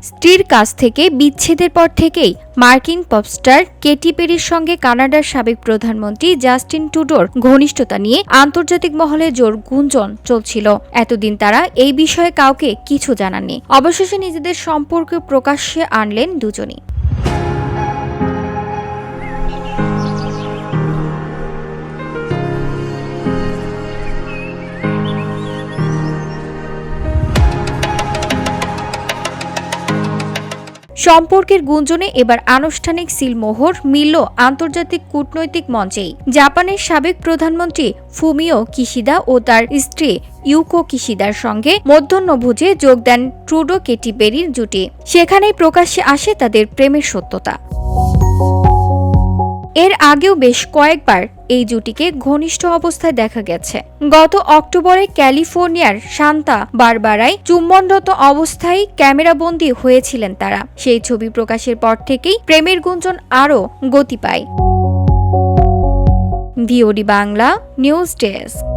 স্ত্রীর কাছ থেকে বিচ্ছেদের পর থেকেই মার্কিন পপস্টার কেটি পেরির সঙ্গে কানাডার সাবেক প্রধানমন্ত্রী জাস্টিন ট্রুডোর ঘনিষ্ঠতা নিয়ে আন্তর্জাতিক মহলে জোর গুঞ্জন চলছিল। এতদিন তারা এই বিষয়ে কাউকে কিছু জানাননি। অবশেষে নিজেদের সম্পর্ক প্রকাশ্যে আনলেন দুজনই। সম্পর্কের গুঞ্জনে এবার আনুষ্ঠানিক সিলমোহর মিলল আন্তর্জাতিক কূটনৈতিক মঞ্চেই। জাপানের সাবেক প্রধানমন্ত্রী ফুমিও কিশিদা ও তার স্ত্রী ইউকো কিশিদার সঙ্গে মধ্যাহ্নভোজে যোগ দেন ট্রুডো কেটি পেরির জুটি। সেখানেই প্রকাশ্যে আসে তাদের প্রেমের সত্যতা। এর আগেও বেশ কয়েকবার এই জুটিকে ঘনিষ্ঠ অবস্থায় দেখা গেছে। গত অক্টোবরে ক্যালিফোর্নিয়ার সান্তা বারবারায় চুম্বনরত অবস্থায় ক্যামেরাবন্দী হয়েছিলেন তারা। সেই ছবি প্রকাশের পর থেকেই প্রেমের গুঞ্জন আরও গতি পায়। VOD Bangla news desk.